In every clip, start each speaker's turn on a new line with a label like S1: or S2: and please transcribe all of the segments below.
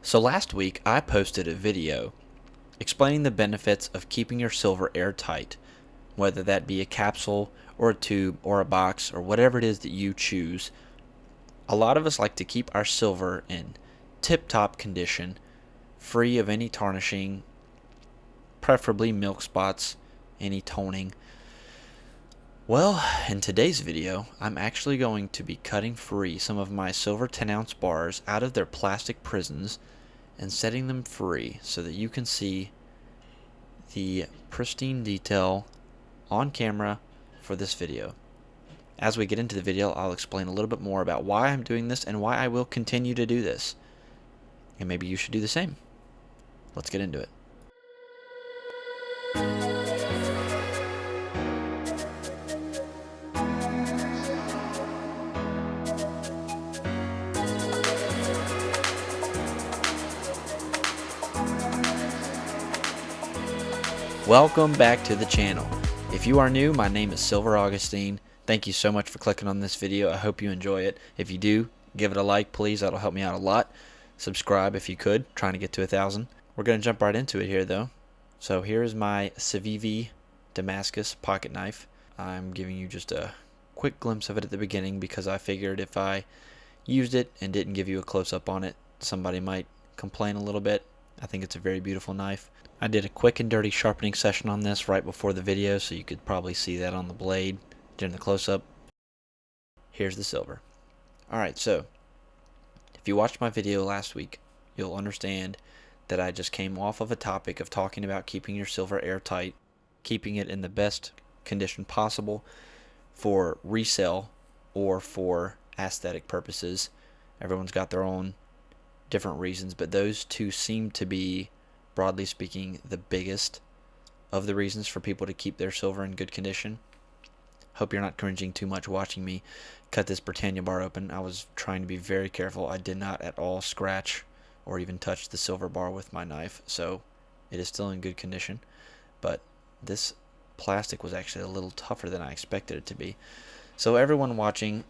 S1: So last week I posted a video explaining the benefits of keeping your silver airtight, whether that be a capsule or a tube or a box or whatever it is that you choose. A lot of us like to keep our silver in tip-top condition, free of any tarnishing, preferably milk spots, any toning. Well, in today's video, I'm actually going to be cutting free some of my silver 10-ounce bars out of their plastic prisons and setting them free so that you can see the pristine detail on camera for this video. As we get into the video, I'll explain a little bit more about why I'm doing this and why I will continue to do this. And maybe you should do the same. Let's get into it. Welcome back to the channel. If you are new, my name is Silver Augustine. Thank you so much for clicking on this video. I hope you enjoy it. If you do, give it a like, please. That'll help me out a lot. Subscribe if you could. Trying to get to 1,000. We're going to jump right into it here, though. So here is my Civivi Damascus pocket knife. I'm giving you just a quick glimpse of it at the beginning because I figured if I used it and didn't give you a close-up on it, somebody might complain a little bit. I think it's a very beautiful knife. I did a quick and dirty sharpening session on this right before the video, so you could probably see that on the blade during the close-up. Here's the silver. Alright, so if you watched my video last week, you'll understand that I just came off of a topic of talking about keeping your silver airtight, keeping it in the best condition possible for resale or for aesthetic purposes. Everyone's got their own different reasons, but those two seem to be, broadly speaking, the biggest of the reasons for people to keep their silver in good condition. Hope you're not cringing too much watching me cut this Britannia bar open. I was trying to be very careful. I did not at all scratch or even touch the silver bar with my knife, so it is still in good condition. But this plastic was actually a little tougher than I expected it to be. So everyone watching,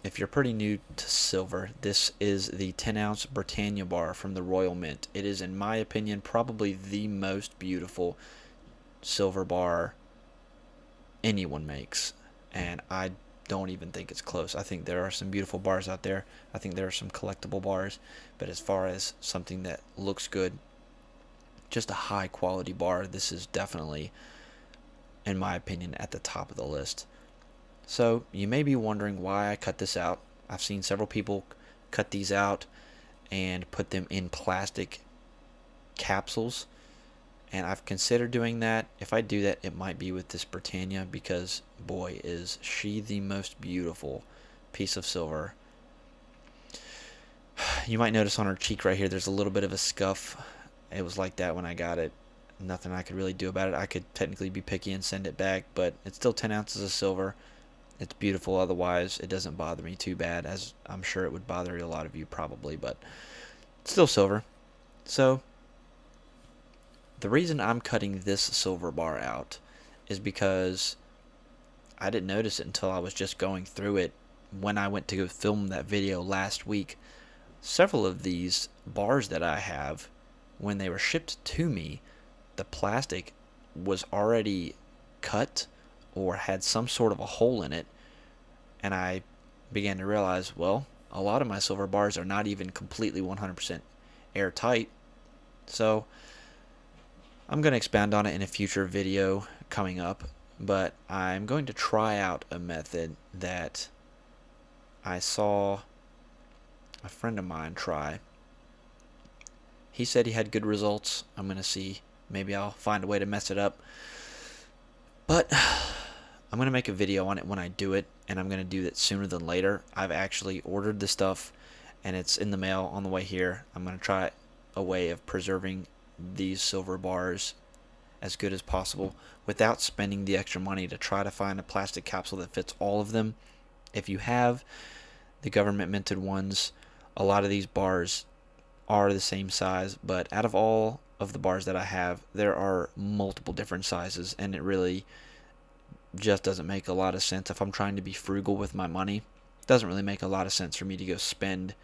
S1: if you're pretty new to silver, this is the 10-ounce Britannia bar from the Royal Mint. It is, in my opinion, probably the most beautiful silver bar anyone makes, and I don't even think it's close. I think there are some beautiful bars out there. I think there are some collectible bars, but as far as something that looks good, just a high quality bar, this is definitely, in my opinion, at the top of the list. So you may be wondering why I cut this out. I've seen several people cut these out and put them in plastic capsules, and I've considered doing that. If I do that, it might be with this Britannia, because boy, is she the most beautiful piece of silver. You might notice on her cheek right here there's a little bit of a scuff. It was like that when I got it. Nothing I could really do about it. I could technically be picky and send it back, but it's still 10 ounces of silver. It's beautiful otherwise. It doesn't bother me too bad, as I'm sure it would bother a lot of you probably, but it's still silver. So the reason I'm cutting this silver bar out is because I didn't notice it until I was just going through it when I went to go film that video last week. Several of these bars that I have, when they were shipped to me, the plastic was already cut or had some sort of a hole in it, and I began to realize, well, a lot of my silver bars are not even completely 100% airtight. So I'm going to expound on it in a future video coming up, but I'm going to try out a method that I saw a friend of mine try. He said he had good results. I'm going to see. Maybe I'll find a way to mess it up. But I'm going to make a video on it when I do it, and I'm going to do that sooner than later. I've actually ordered the stuff, and it's in the mail on the way here. I'm going to try a way of preserving these silver bars as good as possible without spending the extra money to try to find a plastic capsule that fits all of them. If you have the government minted ones, a lot of these bars are the same size, but out of all of the bars that I have, there are multiple different sizes, and it really just doesn't make a lot of sense if I'm trying to be frugal with my money. It doesn't really make a lot of sense for me to go spend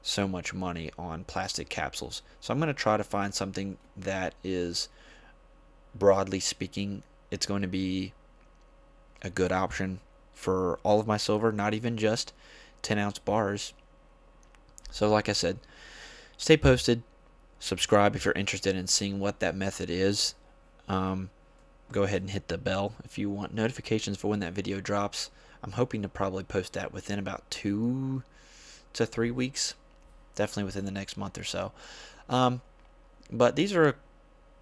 S1: so much money on plastic capsules. So I'm going to try to find something that is, broadly speaking, it's going to be a good option for all of my silver, not even just 10-ounce bars. So like I said, stay posted, subscribe if you're interested in seeing what that method is. Go ahead and hit the bell if you want notifications for when that video drops. I'm hoping to probably post that within about 2 to 3 weeks, definitely within the next month or so. But these are a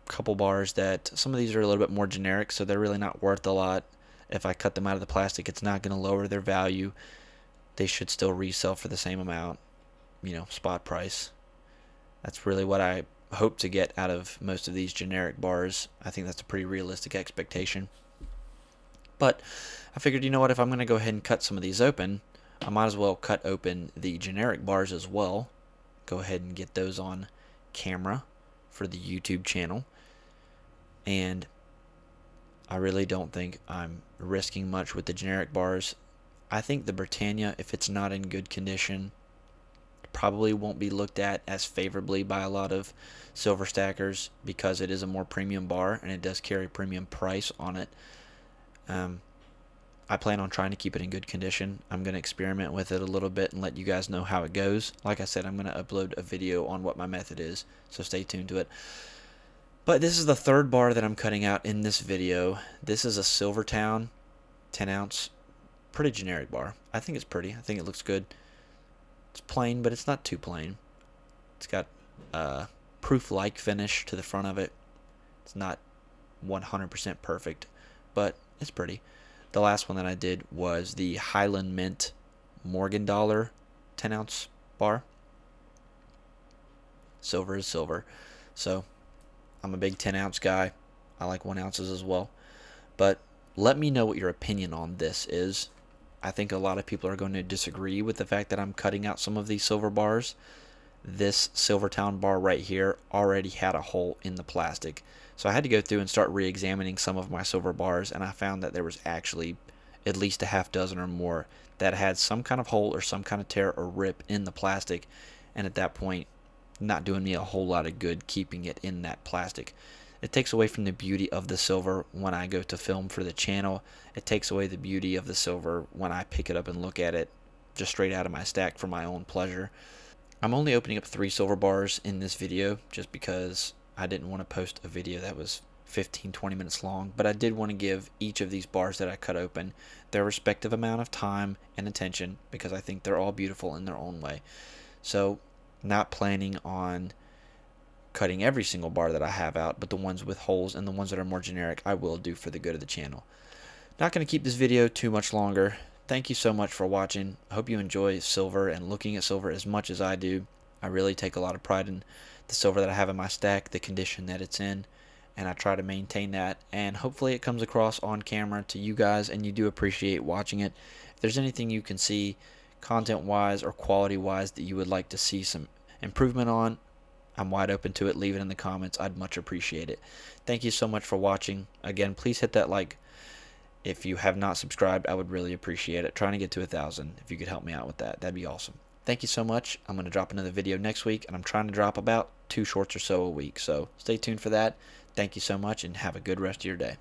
S1: couple bars that, some of these are a little bit more generic, so they're really not worth a lot. If I cut them out of the plastic, it's not going to lower their value. They should still resell for the same amount, spot price. That's really what I hope to get out of most of these generic bars. I think that's a pretty realistic expectation. But I figured, you know what, if I'm going to go ahead and cut some of these open, I might as well cut open the generic bars as well. Go ahead and get those on camera for the YouTube channel. And I really don't think I'm risking much with the generic bars. I think the Britannia, if it's not in good condition, probably won't be looked at as favorably by a lot of silver stackers because it is a more premium bar and it does carry premium price on it. I plan on trying to keep it in good condition. I'm going to experiment with it a little bit and let you guys know how it goes. Like I said, I'm going to upload a video on what my method is, so stay tuned to it. But this is the third bar that I'm cutting out in this video. This is a Silvertown 10-ounce, pretty generic bar. I think it's pretty. I think it looks good. It's plain, but it's not too plain. It's got a proof-like finish to the front of it. It's not 100% perfect, but it's pretty. The last one that I did was the Highland Mint Morgan Dollar 10-ounce bar. Silver is silver. So I'm a big 10-ounce guy. I like 1 ounces as well. But let me know what your opinion on this is. I think a lot of people are going to disagree with the fact that I'm cutting out some of these silver bars. This Silvertown bar right here already had a hole in the plastic. So I had to go through and start re-examining some of my silver bars, and I found that there was actually at least a half dozen or more that had some kind of hole or some kind of tear or rip in the plastic, and at that point, not doing me a whole lot of good keeping it in that plastic. It takes away from the beauty of the silver when I go to film for the channel. It takes away the beauty of the silver when I pick it up and look at it just straight out of my stack for my own pleasure. I'm only opening up 3 silver bars in this video just because I didn't want to post a video that was 15-20 minutes long, but I did want to give each of these bars that I cut open their respective amount of time and attention because I think they're all beautiful in their own way. So not planning on cutting every single bar that I have out, but the ones with holes and the ones that are more generic I will do for the good of the channel. Not going to keep this video too much longer. Thank you so much for watching. I hope you enjoy silver and looking at silver as much as I do. I really take a lot of pride in the silver that I have in my stack, the condition that it's in, and I try to maintain that, and hopefully it comes across on camera to you guys and you do appreciate watching it. If there's anything you can see content wise or quality wise that you would like to see some improvement on, I'm wide open to it. Leave it in the comments. I'd much appreciate it. Thank you so much for watching. Again, please hit that like. If you have not subscribed, I would really appreciate it. Trying to get to 1,000. If you could help me out with that, that'd be awesome. Thank you so much. I'm going to drop another video next week, and I'm trying to drop about 2 shorts or so a week. So stay tuned for that. Thank you so much, and have a good rest of your day.